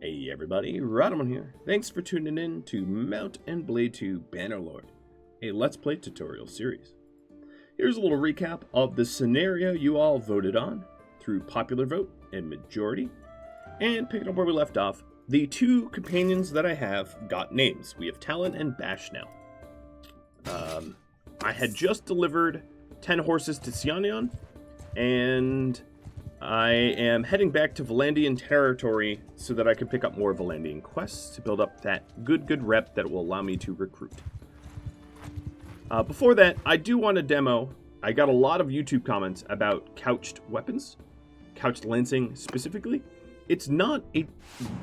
Hey everybody, Rhadamant here. Thanks for tuning in to Mount and Blade to Bannerlord, a Let's Play tutorial series. Here's a little recap of the scenario you all voted on through popular vote and majority. And picking up where we left off, the two companions that I have got names. We have Talon and Bash now. I had just delivered 10 horses to Sianion, and I am heading back to Vlandian territory so that I can pick up more Vlandian quests to build up that good rep that will allow me to recruit. Before that, I do want to demo. I got a lot of YouTube comments about couched weapons, couched lancing specifically. It's not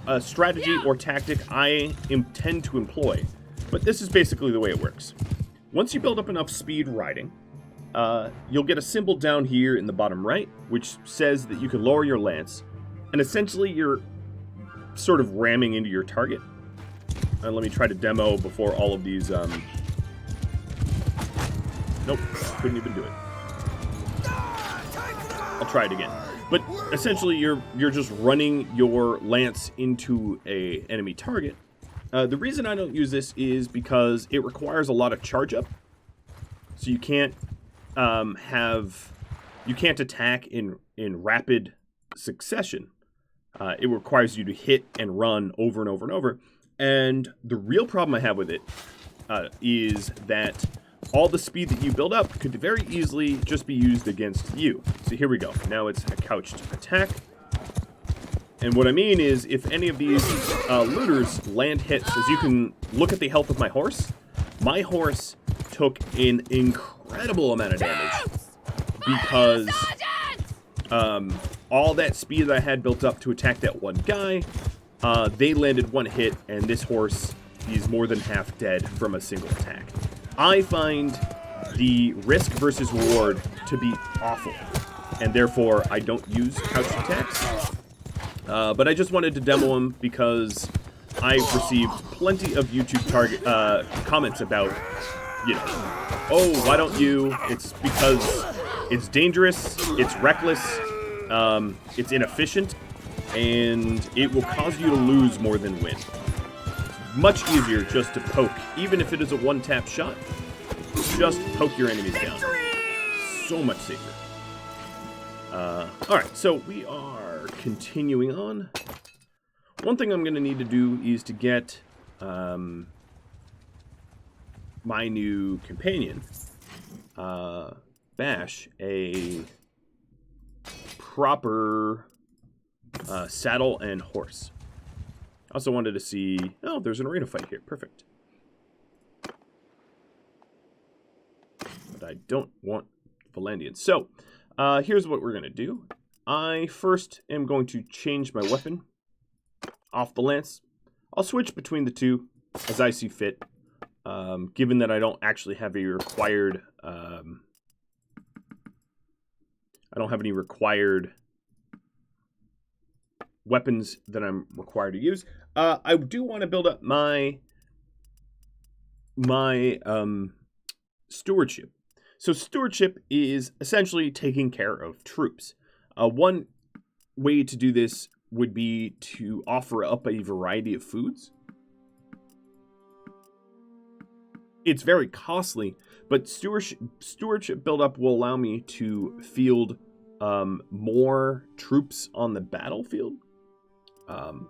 a strategy or tactic I intend to employ, but this is basically the way it works. Once you build up enough speed riding, you'll get a symbol down here in the bottom right, which says that you can lower your lance, and essentially you're sort of ramming into your target. And let me try to demo before all of these, nope, couldn't even do it. I'll try it again. But essentially you're just running your lance into a enemy target. The reason I don't use this is because it requires a lot of charge up. So you can't you can't attack in rapid succession. It requires you to hit and run over and over and over. And the real problem I have with it is that all the speed that you build up could very easily just be used against you. So here we go. Now it's a couched attack. And what I mean is, if any of these looters land hits, as you can look at the health of my horse took an incredible amount of damage because all that speed that I had built up to attack that one guy, they landed one hit, and this horse is more than half dead from a single attack. I find the risk versus reward to be awful, and therefore I don't use couched attacks. But I just wanted to demo them because I received plenty of YouTube comments about, you know, oh, why don't you? It's because it's dangerous, it's reckless, it's inefficient, and it will cause you to lose more than win. Much easier just to poke, even if it is a one-tap shot. Just poke your enemies down. So much safer. Alright, so we are continuing on. One thing I'm going to need to do is to get my new companion, Bash, a proper saddle and horse. I also wanted to see... Oh, there's an arena fight here. Perfect. But I don't want Vlandians. So, here's what we're going to do. I first am going to change my weapon off the lance. I'll switch between the two as I see fit. Given that I don't actually have a required... I don't have any required weapons that I'm required to use. I do want to build up my stewardship. So stewardship is essentially taking care of troops. One way to do this would be to offer up a variety of foods. It's very costly, but stewardship buildup will allow me to field more troops on the battlefield.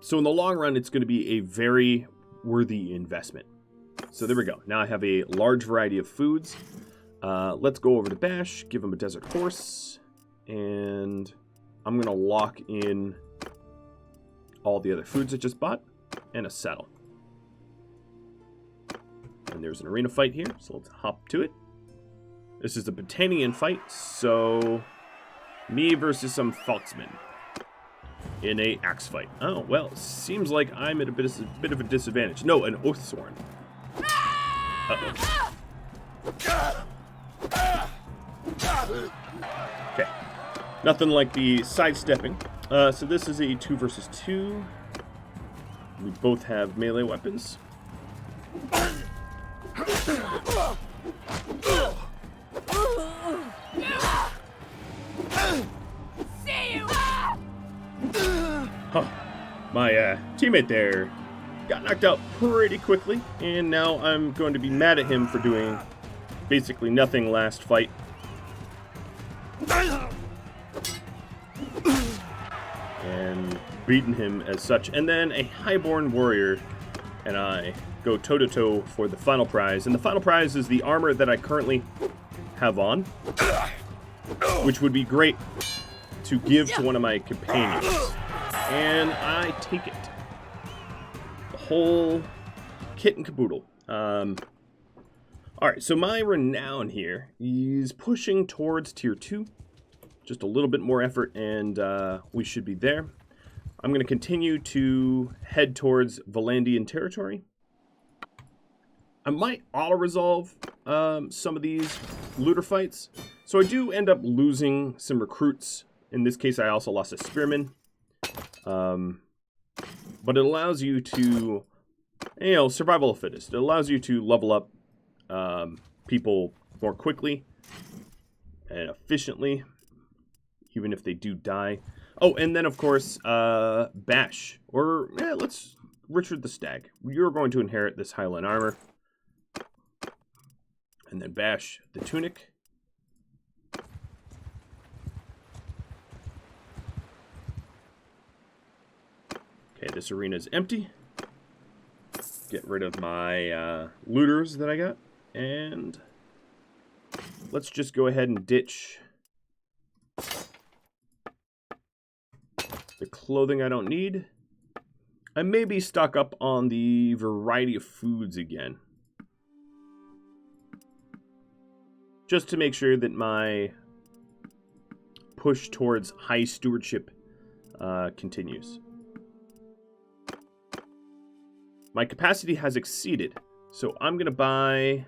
So in the long run, it's going to be a very worthy investment. So there we go. Now I have a large variety of foods. Let's go over to Bash, give him a desert horse, and I'm going to lock in all the other foods I just bought, and a saddle. And there's an arena fight here, so let's hop to it. This is a Botanian fight, so me versus some Falksmen in a axe fight. Oh, well, seems like I'm at a bit of a disadvantage. No, an Oathsworn. Uh-oh. Okay. Nothing like the sidestepping. So this is a 2 versus 2. We both have melee weapons. Huh. My teammate there got knocked out pretty quickly, and now I'm going to be mad at him for doing basically nothing last fight. And beating him as such. And then a highborn warrior and I go toe-to-toe for the final prize. And the final prize is the armor that I currently have on, which would be great to give to one of my companions. And I take it. The whole kit and caboodle. Alright, so my renown here is pushing towards tier 2. Just a little bit more effort and we should be there. I'm going to continue to head towards Vlandian territory. I might auto-resolve some of these looter fights. So I do end up losing some recruits. In this case, I also lost a spearman. But it allows you to, survival of the fittest. It allows you to level up people more quickly and efficiently, even if they do die. Oh, and then, of course, Bash. Or, let's Richard the Stag. You're going to inherit this Highland armor. And then Bash the tunic. Okay, this arena is empty. Get rid of my looters that I got. And let's just go ahead and ditch the clothing I don't need. I maybe stock up on the variety of foods again. Just to make sure that my push towards high stewardship continues. My capacity has exceeded, so I'm going to buy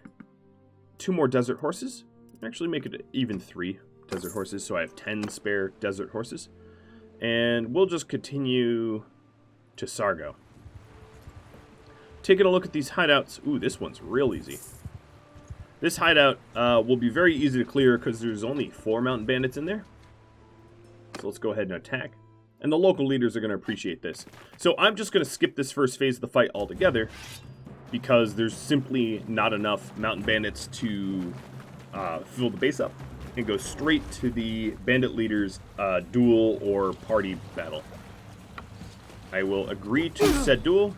2 more desert horses. Actually make it even 3 desert horses, so I have 10 spare desert horses. And we'll just continue to Sargo. Taking a look at these hideouts. Ooh, this one's real easy. This hideout will be very easy to clear because there's only 4 mountain bandits in there. So let's go ahead and attack. And the local leaders are going to appreciate this. So I'm just going to skip this first phase of the fight altogether because there's simply not enough mountain bandits to fill the base up and go straight to the bandit leaders' duel or party battle. I will agree to said duel.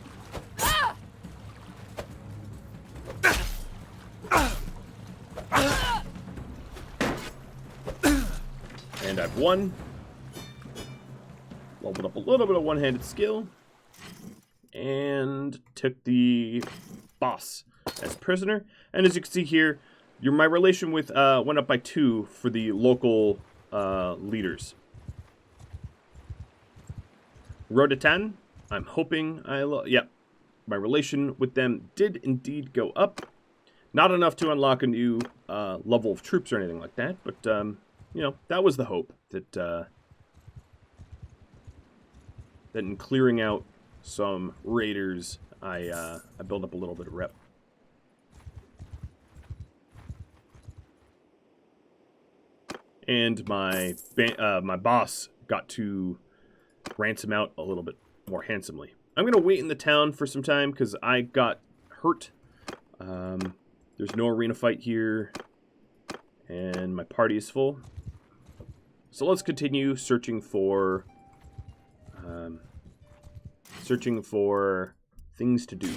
And I've won. Leveled up a little bit of one-handed skill. And took the boss as prisoner. And as you can see here, my relation with went up by 2 for the local leaders. Rhadamant, I'm hoping yep, my relation with them did indeed go up. Not enough to unlock a new level of troops or anything like that, but that was the hope that that in clearing out some raiders, I build up a little bit of rep. And my boss got to ransom out a little bit more handsomely. I'm going to wait in the town for some time because I got hurt. There's no arena fight here. And my party is full. So let's continue searching for things to do.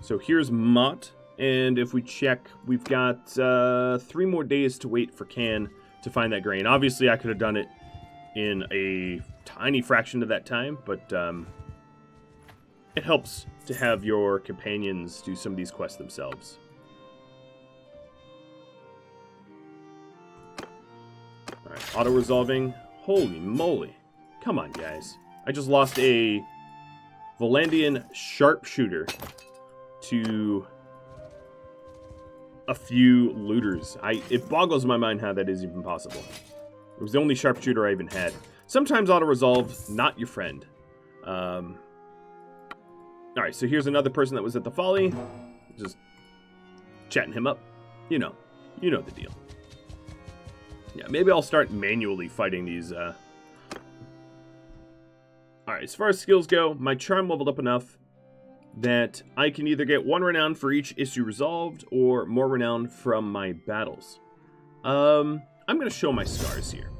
So here's Mott. And if we check, we've got 3 more days to wait for Can to find that grain. Obviously, I could have done it in a tiny fraction of that time, but it helps to have your companions do some of these quests themselves. Alright, auto-resolving. Holy moly. Come on, guys. I just lost a Vlandian sharpshooter to a few looters. It boggles my mind how that is even possible. It was the only sharpshooter I even had. Sometimes auto-resolve, not your friend. Alright, so here's another person that was at the Folly. Just chatting him up. You know the deal. Yeah, maybe I'll start manually fighting these Alright, as far as skills go, my charm leveled up enough that I can either get 1 renown for each issue resolved, or more renown from my battles. I'm going to show my scars here.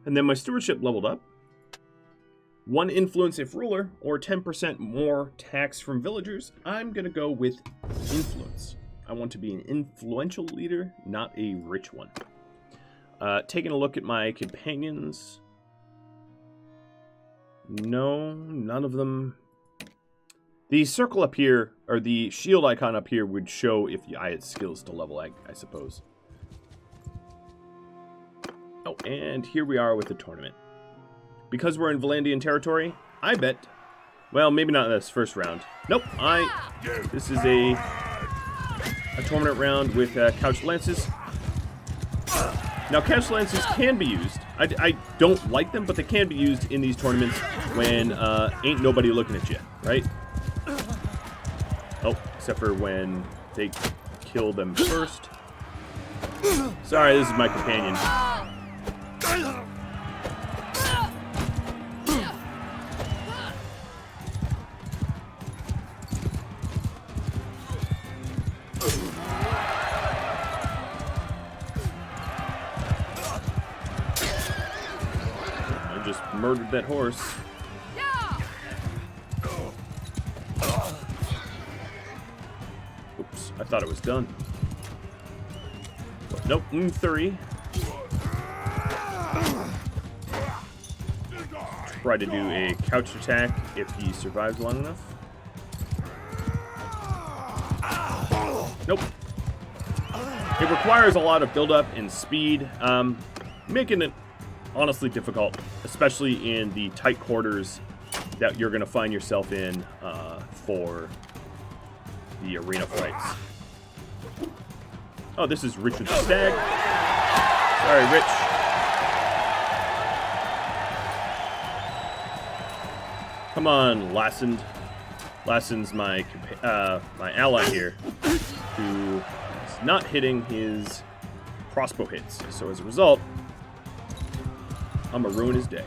And then my stewardship leveled up. 1 influence if ruler, or 10% more tax from villagers. I'm going to go with influence. I want to be an influential leader, not a rich one. Taking a look at my companions. No, none of them. The circle up here, or the shield icon up here, would show if I had skills to level, I suppose. Oh, and here we are with the tournament. Because we're in Vlandian territory, I bet... Well, maybe not in this first round. Nope, this is a tournament round with couch lances. Now, couch lances can be used. I don't like them, but they can be used in these tournaments when ain't nobody looking at you, right? Oh, except for when they kill them first. Sorry, this is my companion. I just murdered that horse. Oops, I thought it was done. But nope, 3. Try to do a couch attack if he survives long enough. Nope. It requires a lot of build-up and speed, making it honestly difficult, especially in the tight quarters that you're going to find yourself in for the arena fights. Oh, this is Richard the Stag. Sorry, Rich. Come on, Lassend. Lassend's my ally here, who is not hitting his crossbow hits. So as a result, I'm gonna ruin his day.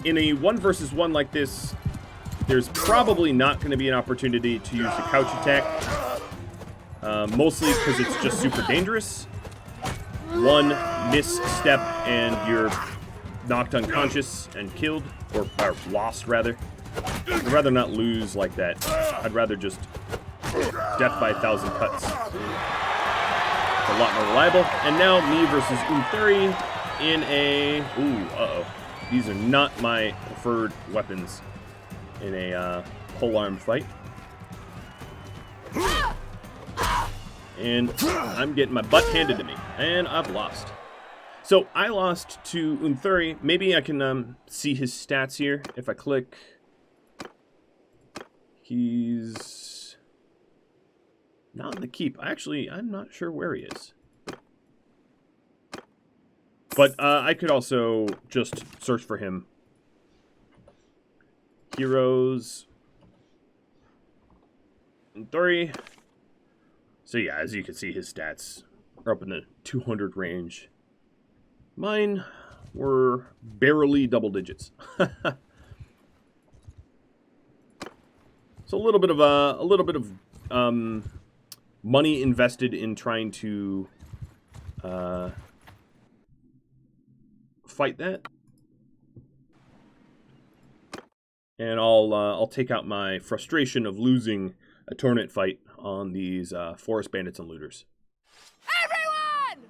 In a 1 versus 1 like this, there's probably not going to be an opportunity to use the couch attack. Mostly because it's just super dangerous. 1 misstep and you're knocked unconscious and killed, or lost rather. I'd rather not lose like that. I'd rather just death by 1,000 cuts. It's a lot more reliable. And now me versus Unthuri in a... Ooh, uh-oh. These are not my preferred weapons in a polearm fight. And I'm getting my butt handed to me. And I've lost. So I lost to Unthuri. Maybe I can see his stats here if I click. He's not in the keep. Actually, I'm not sure where he is. But I could also just search for him. Heroes. Unthuri. So yeah, as you can see, his stats are up in the 200 range. Mine were barely double digits. So a little bit of money invested in trying to fight that, and I'll take out my frustration of losing a tournament fight on these forest bandits and looters. Everyone!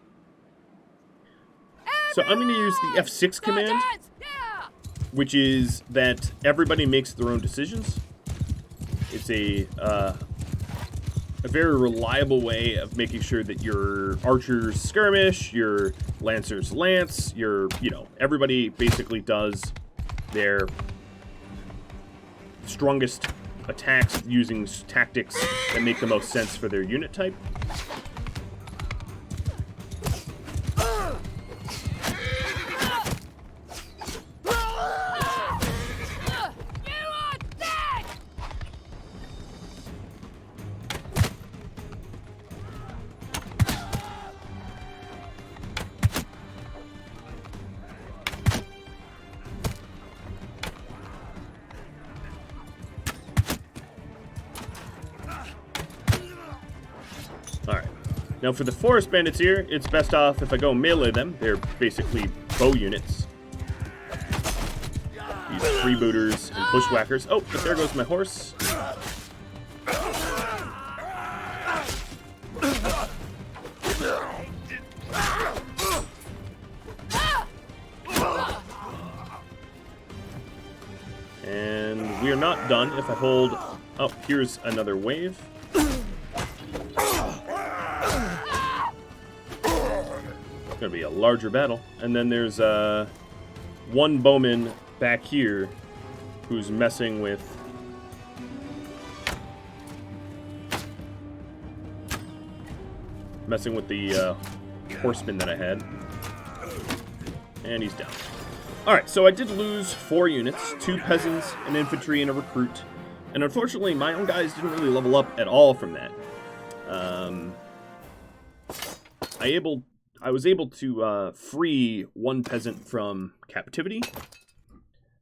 So I'm going to use the F6 command, which is that everybody makes their own decisions. It's a very reliable way of making sure that your archers skirmish, your lancers lance, everybody basically does their strongest attacks using tactics that make the most sense for their unit type. Now for the forest bandits here, it's best off if I go melee them. They're basically bow units. These freebooters and bushwhackers. Oh, but there goes my horse. And we are not done if I hold... Oh, here's another wave. It's gonna be a larger battle. And then there's one bowman back here who's messing with... the horseman that I had. And he's down. Alright, so I did lose 4 units, 2 peasants, an infantry, and a recruit. And unfortunately, my own guys didn't really level up at all from that. I was able to free 1 peasant from captivity,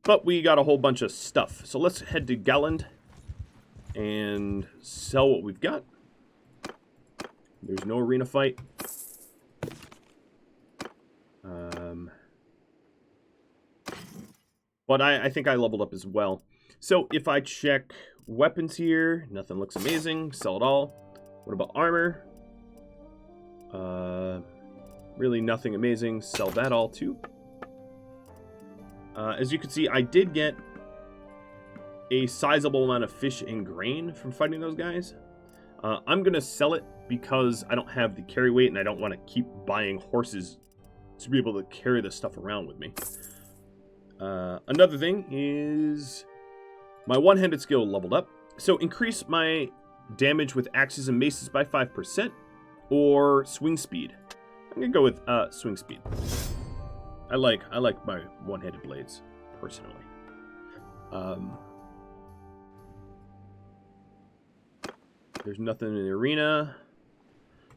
but we got a whole bunch of stuff. So let's head to Galland and sell what we've got. There's no arena fight. But I think I leveled up as well. So if I check weapons here, nothing looks amazing. Sell it all. What about armor? Really nothing amazing. Sell that all too. As you can see, I did get a sizable amount of fish and grain from fighting those guys. I'm going to sell it because I don't have the carry weight and I don't want to keep buying horses to be able to carry this stuff around with me. Another thing is my one-handed skill leveled up. So increase my damage with axes and maces by 5% or swing speed. I'm going to go with swing speed. I like my one-handed blades, personally. There's nothing in the arena.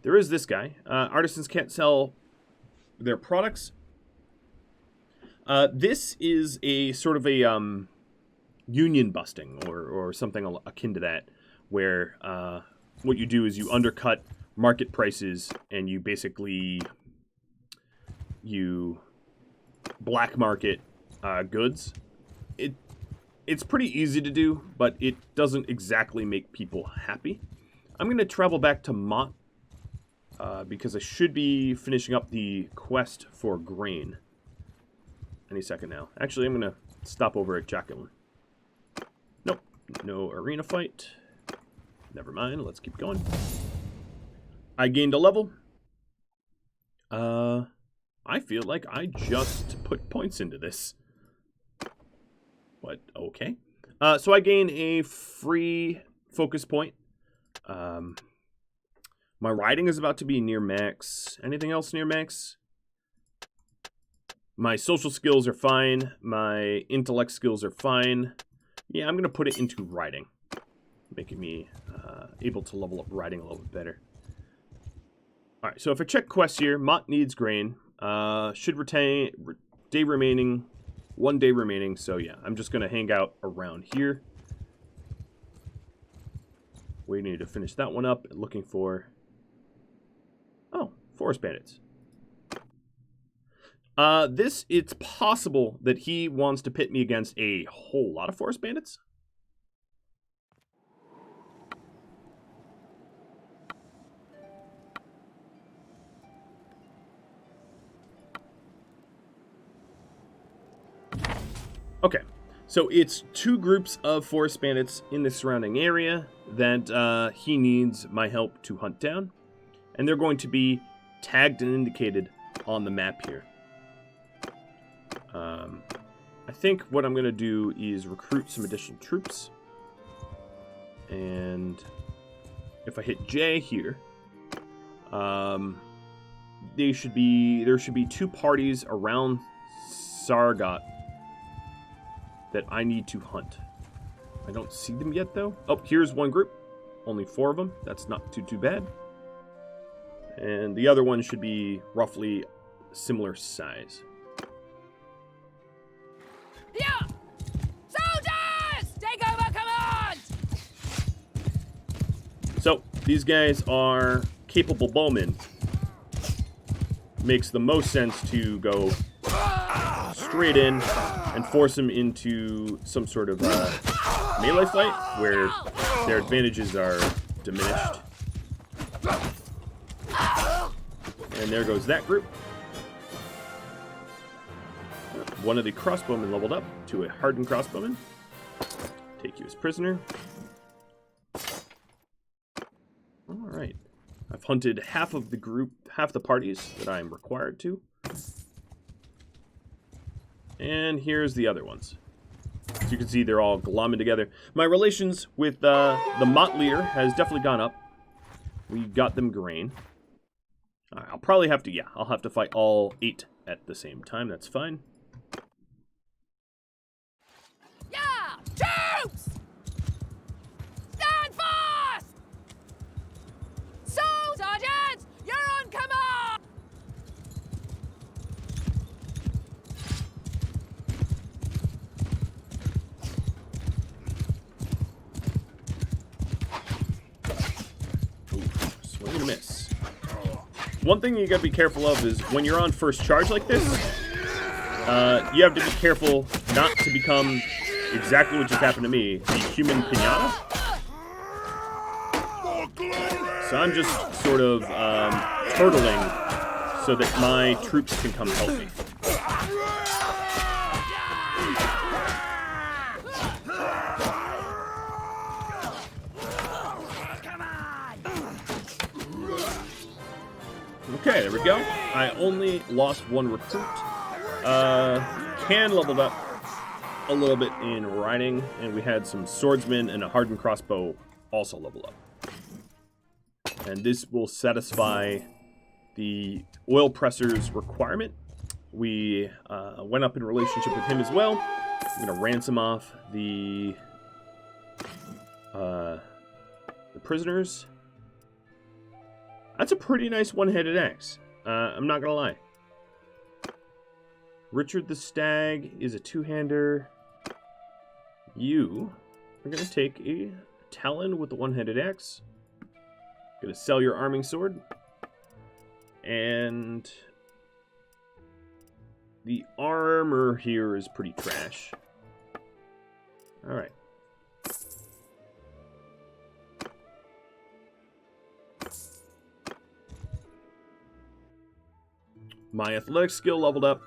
There is this guy. Artisans can't sell their products. This is a sort of a union busting or something akin to that, where what you do is you undercut market prices and you basically black market goods. It's pretty easy to do, but it doesn't exactly make people happy. I'm going to travel back to Mott because I should be finishing up the quest for grain any second now. Actually, I'm going to stop over at Jacqueline. Nope, no arena fight. Never mind, let's keep going. I gained a level. I feel like I just put points into this. But, okay. So I gain a free focus point. My riding is about to be near max. Anything else near max? My social skills are fine. My intellect skills are fine. Yeah, I'm going to put it into riding. Making me able to level up riding a little bit better. Alright, so if I check quests here, Mott needs grain. Should retain day remaining. 1 day remaining, so yeah, I'm just going to hang out around here. Waiting to finish that one up. Looking for... Oh, forest bandits. It's possible that he wants to pit me against a whole lot of forest bandits. Okay, so it's 2 groups of forest bandits in the surrounding area that he needs my help to hunt down. And they're going to be tagged and indicated on the map here. I think what I'm going to do is recruit some additional troops. And if I hit J here, there should be 2 parties around Sargot that I need to hunt. I don't see them yet, though. Oh, here's one group. Only 4 of them. That's not too bad. And the other one should be roughly similar size. Yeah! Soldiers! Take over command! So, these guys are capable bowman, makes the most sense to go straight in and force him into some sort of melee fight where their advantages are diminished. And there goes that group. One of the crossbowmen leveled up to a hardened crossbowman. Take you as prisoner. Alright. I've hunted half of the group, half the parties that I'm required to. And here's the other ones. As you can see, they're all glomming together. My relations with the Mott leader has definitely gone up. We got them grain. I'll probably have to, I'll have to fight all 8 at the same time. That's fine. Yeah! Troops! Stand fast! So, Sergeant, you're on command! Ooh, swing and a miss. One thing you gotta be careful of is when you're on first charge like this, you have to be careful not to become exactly what just happened to me, the human pinata. So I'm just sort of turtling so that my troops can come help me. Okay, there we go. I only lost 1 recruit. Can leveled up a little bit in riding, and we had some swordsmen and a hardened crossbow also level up. And this will satisfy the oil presser's requirement. We went up in relationship with him as well. I'm going to ransom off the prisoners. That's a pretty nice one-handed axe. I'm not gonna lie. Richard the Stag is a two-hander. You are gonna take a Talon with the one-handed axe. Gonna sell your arming sword. And the armor here is pretty trash. Alright. My athletics skill leveled up,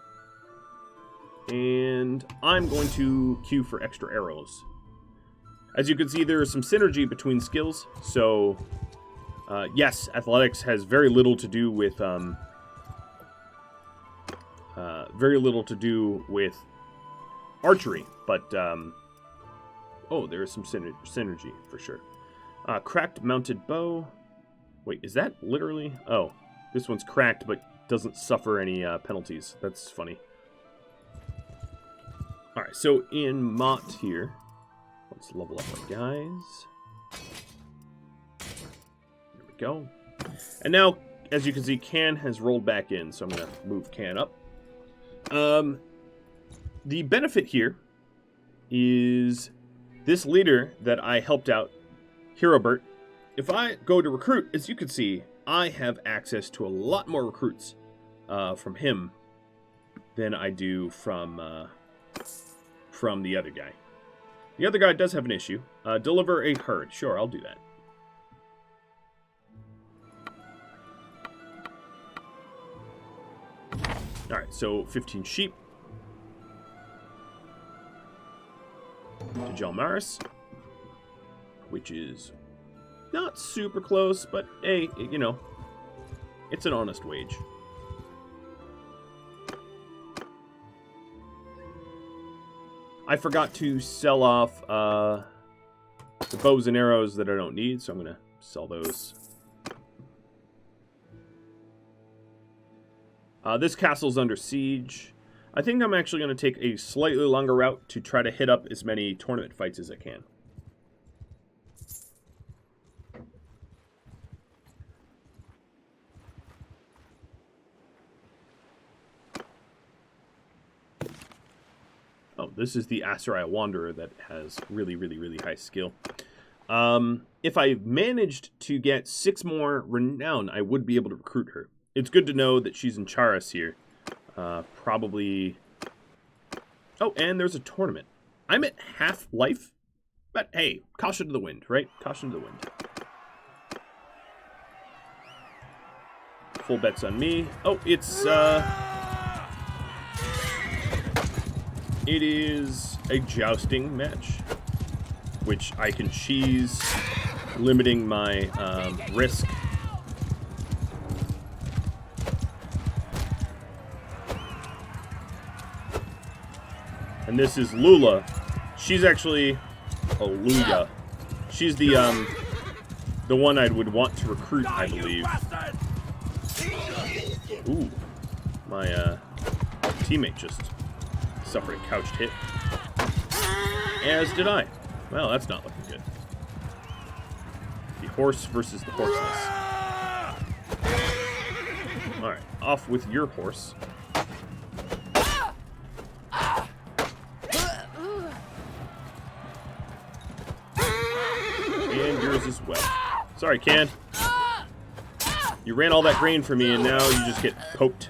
and I'm going to queue for extra arrows. As you can see, there is some synergy between skills, so yes, athletics has very little to do with archery, but oh, there is some synergy for sure. Cracked mounted bow. Wait, is that literally? Oh, this one's cracked, but doesn't suffer any penalties. That's funny. Alright, so in Mott here, let's level up our guys. There we go. And now, as you can see, Can has rolled back in, so I'm going to move Can up. The benefit here is this leader that I helped out, Herobert. If I go to recruit, as you can see, I have access to a lot more recruits from him than I do from the other guy. The other guy does have an issue. Deliver a herd. Sure, I'll do that. Alright, so 15 sheep. To Jalmaris. Which is not super close, but hey, you know, it's an honest wage. I forgot to sell off the bows and arrows that I don't need, so I'm going to sell those. This castle's under siege. I think I'm actually going to take a slightly longer route to try to hit up as many tournament fights as I can. Oh, this is the Aserai Wanderer that has really, really, really high skill. If I managed to get 6 more renown, I would be able to recruit her. It's good to know that she's in Charis here. Probably... Oh, and there's a tournament. I'm at half life, but hey, caution to the wind, right? Caution to the wind. Full bets on me. Oh, it is a jousting match, which I can cheese, limiting my risk. And this is Lula. She's actually... Oh, Luya. She's the one I would want to recruit, I believe. Ooh. My teammate just suffered a couched hit. As did I. Well, that's not looking good. The horse versus the horseless. Alright, off with your horse. And yours as well. Sorry, Can. You ran all that grain for me, and now you just get poked.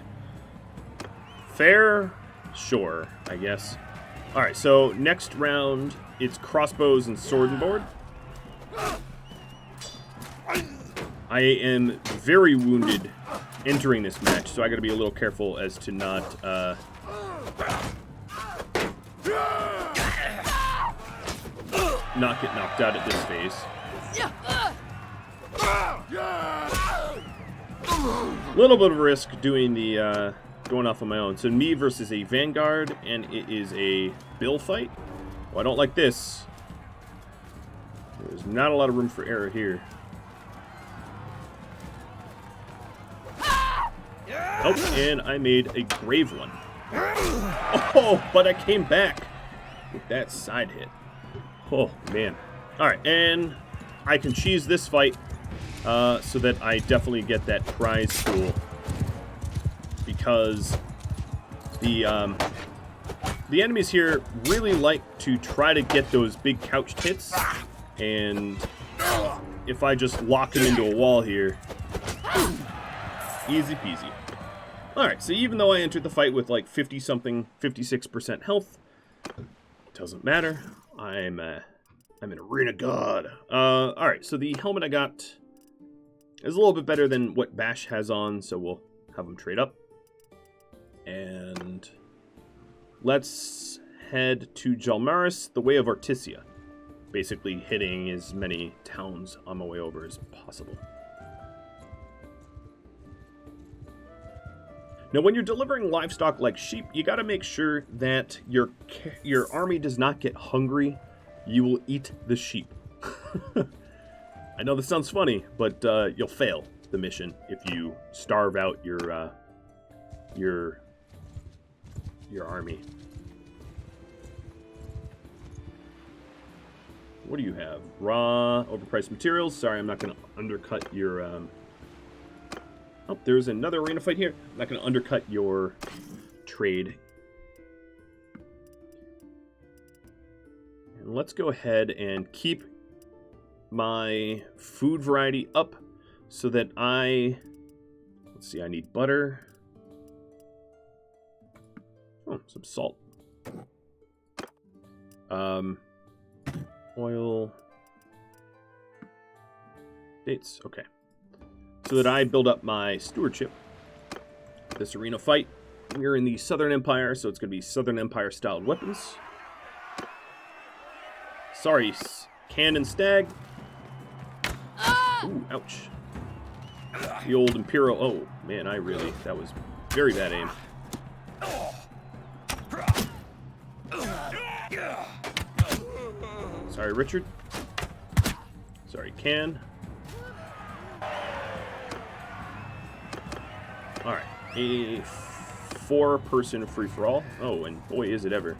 Fair? Sure, I guess. Alright, so next round, it's crossbows and sword and board. I am very wounded entering this match, so I gotta be a little careful as to not, not get knocked out at this phase. A little bit of risk doing the, going off on my own. So me versus a Vanguard, and it is a Bill fight. Well, I don't like this. There's not a lot of room for error here. Oh, and I made a grave one. Oh, but I came back with that side hit. Oh, man. Alright, and I can cheese this fight so that I definitely get that prize pool. Because the enemies here really like to try to get those big couched hits. And if I just lock them into a wall here, easy peasy. Alright, so even though I entered the fight with like 50-something, 56% health, doesn't matter. I'm an arena god. Alright, so the helmet I got is a little bit better than what Bash has on, so we'll have him trade up. And let's head to Jalmaris, the Way of Artisia. Basically hitting as many towns on my way over as possible. Now, when you're delivering livestock like sheep, you got to make sure that your army does not get hungry. You will eat the sheep. I know this sounds funny, but you'll fail the mission if you starve out your army. What do you have? Raw, overpriced materials. Sorry, I'm not going to undercut your... Oh, there's another arena fight here. I'm not going to undercut your trade. And let's go ahead and keep my food variety up so that I... Let's see, I need butter. Oh, some salt. Oil. Dates, okay. So that I build up my stewardship. This arena fight, we're in the Southern Empire, so it's going to be Southern Empire styled weapons. Sorry, Can and Stag. Ooh, ouch. The old Imperial. Oh, man, that was very bad aim. Sorry, Richard. Sorry, Can. Alright, a 4-person free-for-all. Oh, and boy, is it ever.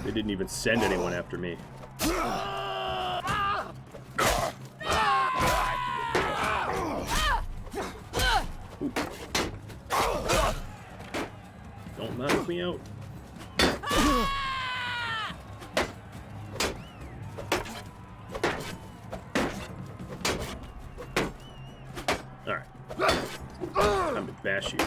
They didn't even send anyone after me. Ooh. Don't knock me out. bash you.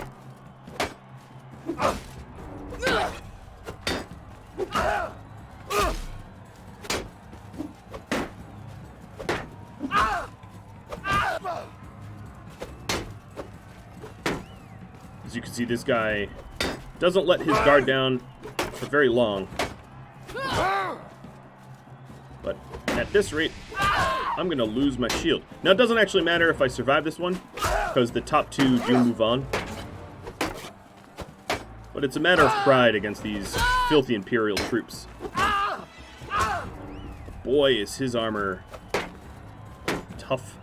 As you can see, this guy doesn't let his guard down for very long. But at this rate, I'm going to lose my shield. Now, it doesn't actually matter if I survive this one, because the top two do move on. But it's a matter of pride against these filthy Imperial troops. Boy, is his armor tough.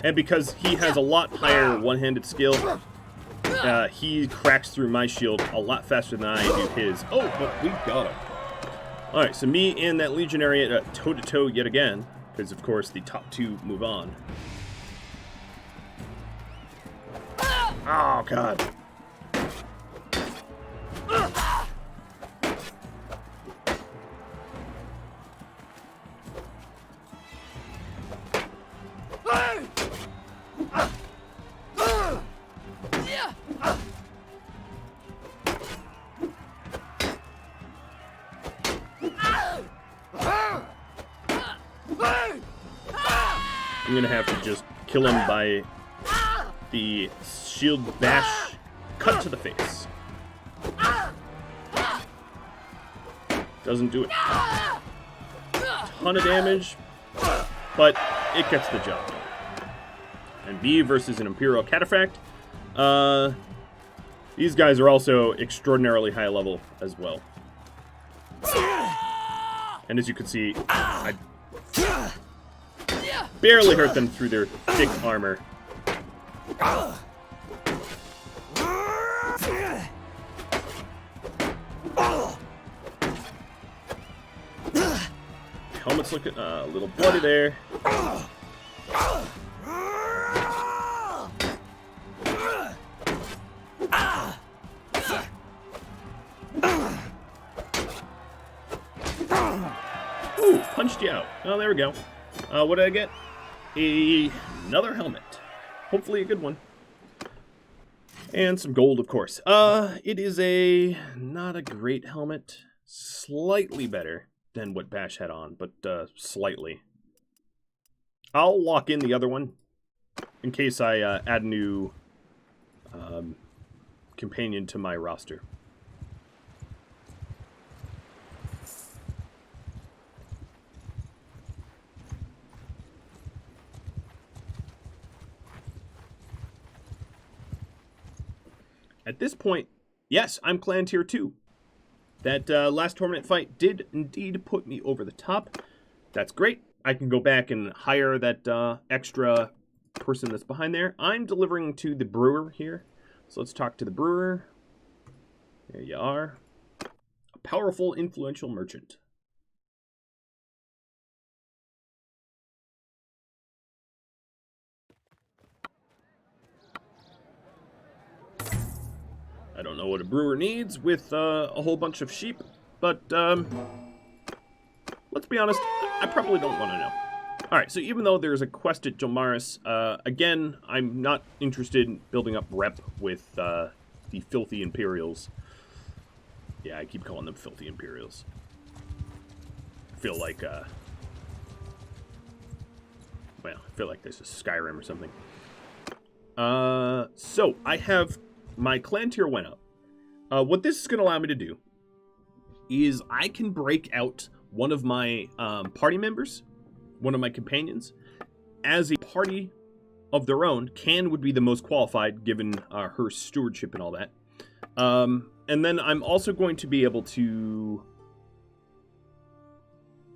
And because he has a lot higher one-handed skill, he cracks through my shield a lot faster than I do his. Oh, but we got him. Alright, so me and that Legionary toe-to-toe yet again, because of course the top two move on. Oh, God. I'm gonna have to just kill him by the shield bash cut to the face. Doesn't do it. Ton of damage, but it gets the job done. And B versus an Imperial Cataphract. These guys are also extraordinarily high level as well. And as you can see, I barely hurt them through their thick armor. Helmet's looking a little bloody there. Ooh, punched you out. Oh, there we go. What did I get? Another helmet. Hopefully a good one. And some gold, of course. It is not a great helmet. Slightly better than what Bash had on, but slightly. I'll lock in the other one in case I add a new companion to my roster. At this point, yes, I'm Clan Tier 2. That last tournament fight did indeed put me over the top. That's great. I can go back and hire that extra person that's behind there. I'm delivering to the brewer here. So let's talk to the brewer. There you are. A powerful, influential merchant. I don't know what a brewer needs with a whole bunch of sheep, but let's be honest, I probably don't want to know. Alright, so even though there's a quest at Jolmaris, again, I'm not interested in building up rep with the filthy Imperials. Yeah, I keep calling them filthy Imperials. I feel like, well, I feel like this is Skyrim or something. So, I have... My clan tier went up. What this is going to allow me to do is I can break out one of my party members, one of my companions, as a party of their own. Can would be the most qualified given her stewardship and all that. And then I'm also going to be able to...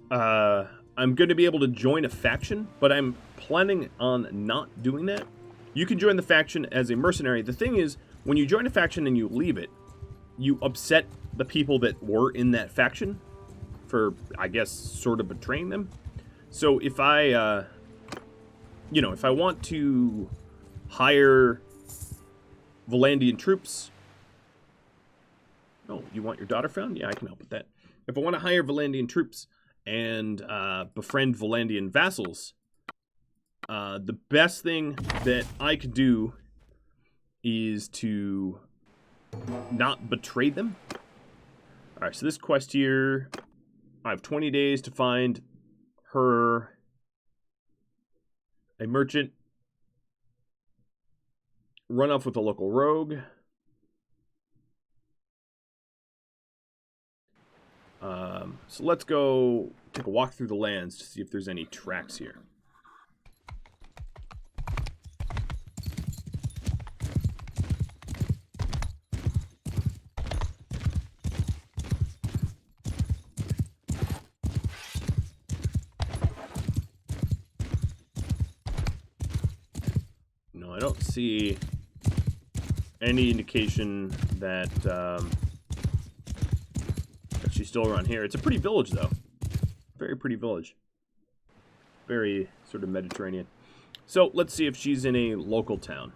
I'm going to be able to join a faction, but I'm planning on not doing that. You can join the faction as a mercenary. The thing is, when you join a faction and you leave it, you upset the people that were in that faction for, I guess, sort of betraying them. So if I, you know, if I want to hire Vlandian troops... Oh, you want your daughter found? Yeah, I can help with that. If I want to hire Vlandian troops and befriend Vlandian vassals, the best thing that I could do is to not betray them. Alright, so this quest here, I have 20 days to find her a merchant, run off with a local rogue. So let's go take a walk through the lands to see if there's any tracks here. No, I don't see any indication that she's still around here. It's a pretty village, though. Very pretty village. Very sort of Mediterranean. So, let's see if she's in a local town.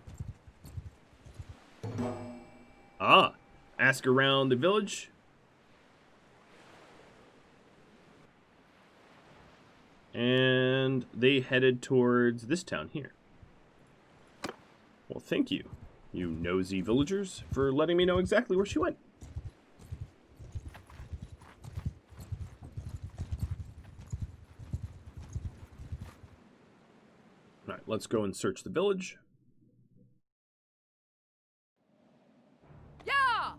Ah! Ask around the village. And they headed towards this town here. Well, thank you, you nosy villagers, for letting me know exactly where she went. Alright, let's go and search the village. Yeah!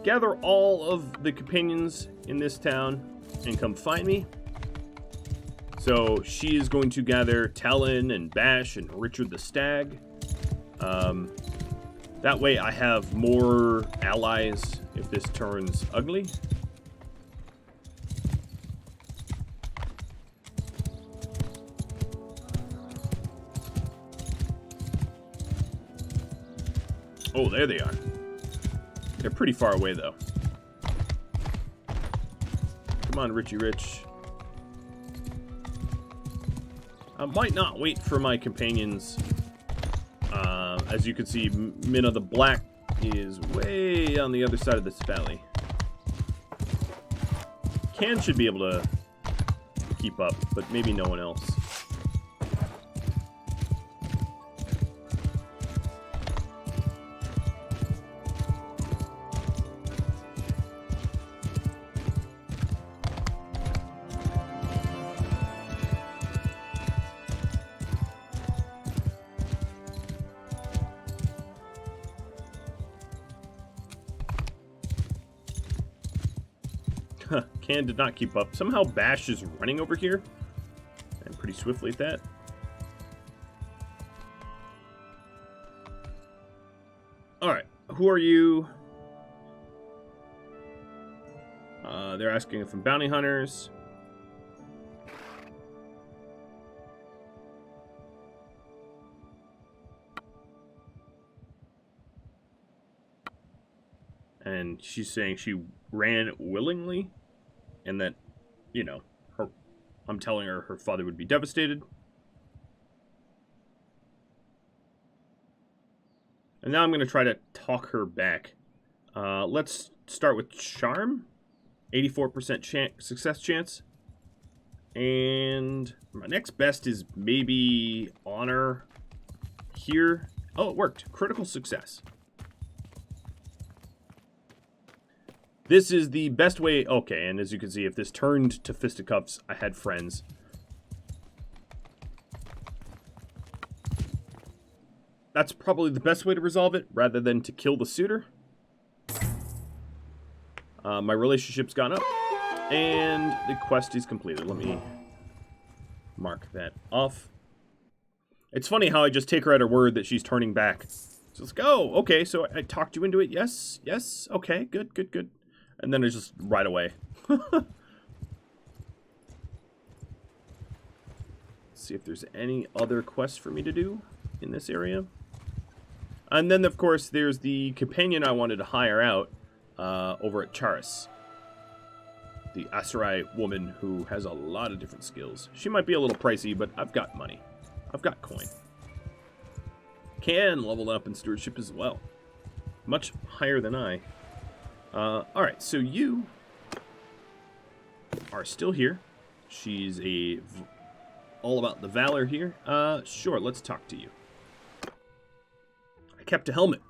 Gather all of the companions in this town and come find me. So she is going to gather Talon and Bash and Richard the Stag. That way I have more allies if this turns ugly. Oh, there they are. They're pretty far away, though. Come on, Richie Rich. I might not wait for my companions. As you can see, Minna the Black is way on the other side of this valley. Can should be able to keep up, but maybe no one else. Can did not keep up. Somehow Bash is running over here. And pretty swiftly at that. Alright, who are you? They're asking if I'm bounty hunters. And she's saying she ran willingly. And that, you know, I'm telling her her father would be devastated. And now I'm going to try to talk her back. Let's start with Charm. 84% success chance. And my next best is maybe Honor here. Oh, it worked. Critical success. This is the best way... Okay, and as you can see, if this turned to fisticuffs, I had friends. That's probably the best way to resolve it, rather than to kill the suitor. My relationship's gone up, and the quest is completed. Let me mark that off. It's funny how I just take her at her word that she's turning back. So it's like, oh, okay, so I talked you into it. Yes, yes, okay, good, good, good. And then it's just right away. Let's see if there's any other quests for me to do in this area. And then, of course, there's the companion I wanted to hire out over at Charis. The Aserai woman who has a lot of different skills. She might be a little pricey, but I've got money. I've got coin. Can level up in stewardship as well. Much higher than I. Alright, so you are still here. She's all about the valor here. Sure, let's talk to you. I kept a helmet.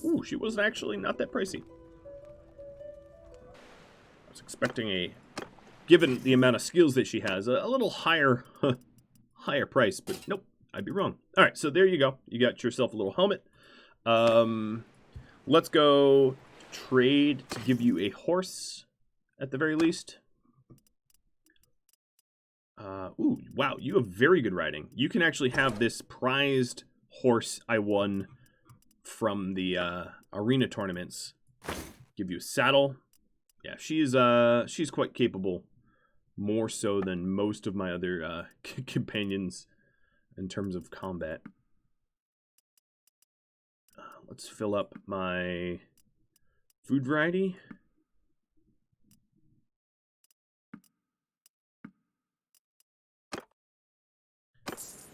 Ooh, she was actually not that pricey. I was expecting given the amount of skills that she has, a little higher, higher price, but nope, I'd be wrong. All right, so there you go. You got yourself a little helmet. Let's go trade to give you a horse at the very least. Ooh, wow, you have very good riding. You can actually have this prized horse I won from the arena tournaments. Give you a saddle. Yeah, she's quite capable, more so than most of my other companions in terms of combat. Let's fill up my food variety.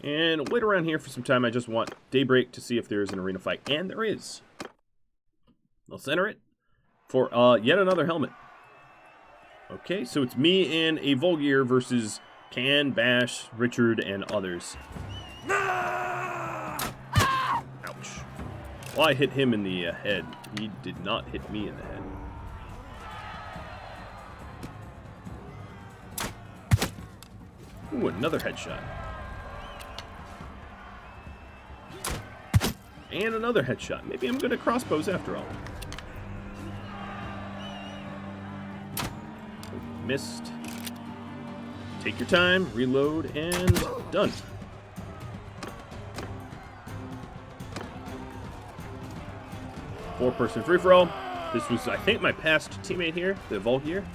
And wait around here for some time. I just want daybreak to see if there is an arena fight. And there is. Let's enter it for yet another helmet. Okay, so it's me and a Volgear versus Can, Bash, Richard, and others. Ouch. Well, I hit him in the head. He did not hit me in the head. Ooh, another headshot. And another headshot. Maybe I'm good at crossbows after all. Missed. Take your time, reload, and done. Four-person free-for-all. This was, I think, my past teammate here, the Volgear.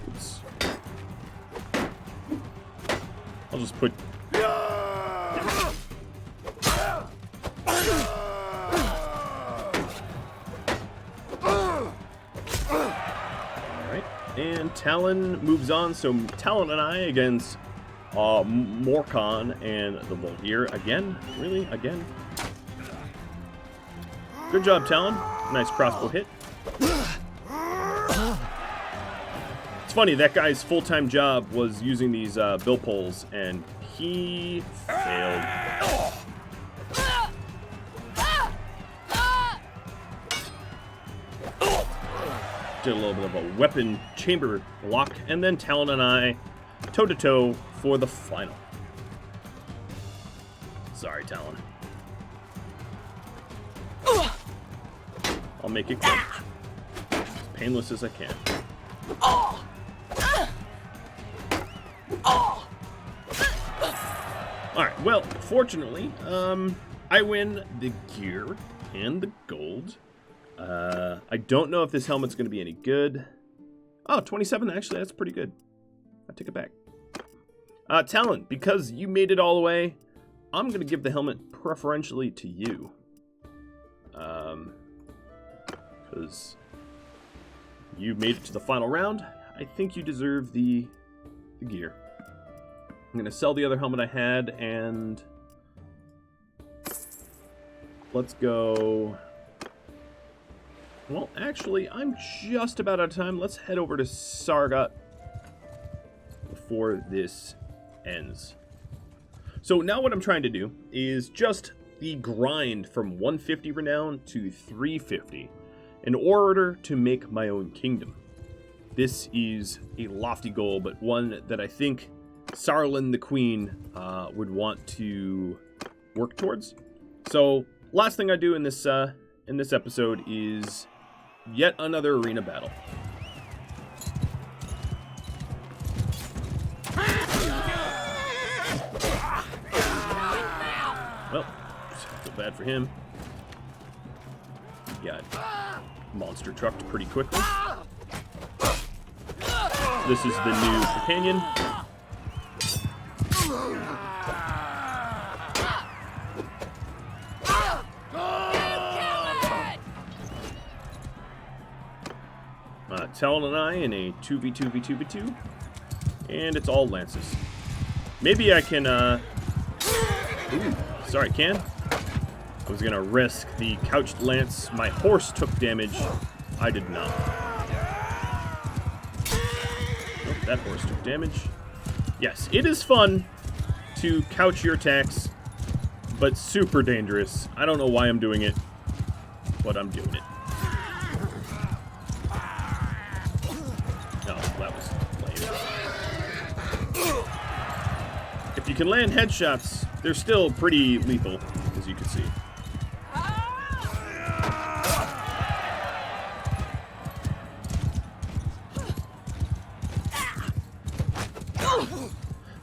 Oops. I'll just put... Alright, and Talon moves on, so Talon and I against Morcon and the Volgear again. Really? Again? Good job, Talon. Nice crossbow hit. It's funny, that guy's full-time job was using these bill poles, and he failed. Did a little bit of a weapon chamber block, and then Talon and I toe-to-toe for the final. Sorry, Talon. I'll make it quick. As painless as I can. Alright, well, fortunately, I win the gear and the gold. I don't know if this helmet's going to be any good. Oh, 27, actually, that's pretty good. I take it back. Talon, because you made it all the way, I'm going to give the helmet preferentially to you. Because you made it to the final round. I think you deserve the gear. I'm going to sell the other helmet I had, and let's go... Well, actually, I'm just about out of time. Let's head over to Sargot before this ends. So now what I'm trying to do is just the grind from 150 renown to 350 in order to make my own kingdom. This is a lofty goal, but one that I think Sarlin the Queen would want to work towards. So last thing I do in this episode is yet another arena battle. Well, I feel bad for him. He got monster trucked pretty quickly. This is the new companion. Talon and I in a 2v2v2v2, and it's all lances. Maybe I can Ooh, sorry, Can. I was gonna risk the couched lance. My horse took damage. I did not. Nope, that horse took damage. Yes, it is fun to couch your attacks, but super dangerous. I don't know why I'm doing it, but I'm doing it. No, that was lame. If you can land headshots, they're still pretty lethal, as you can see.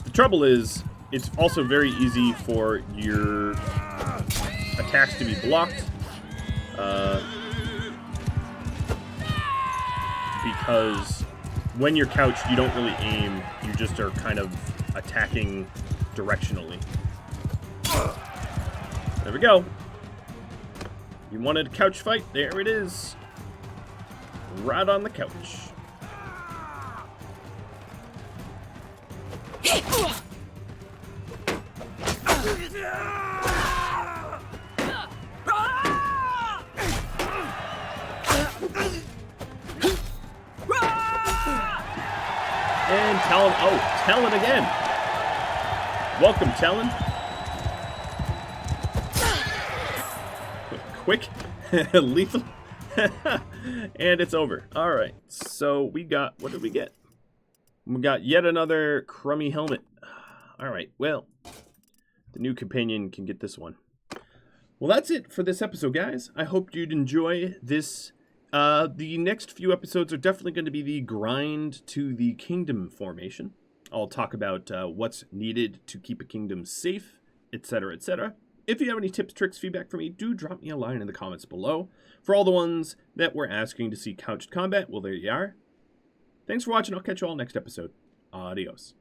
The trouble is, it's also very easy for your attacks to be blocked. Because when you're couched, you don't really aim. You just are kind of attacking directionally. There we go. You wanted a couch fight? There it is. Right on the couch. And Talon. Oh, Talon again. Welcome, Talon. Quick. Lethal. And it's over. Alright. So we got... What did we get? We got yet another crummy helmet. Alright. Well, the new companion can get this one. Well, that's it for this episode, guys. I hope you'd enjoy this. The next few episodes are definitely going to be the grind to the kingdom formation. I'll talk about what's needed to keep a kingdom safe, etc., etc. If you have any tips, tricks, feedback for me, do drop me a line in the comments below. For all the ones that were asking to see couched combat, well, there you are. Thanks for watching. I'll catch you all next episode. Adios.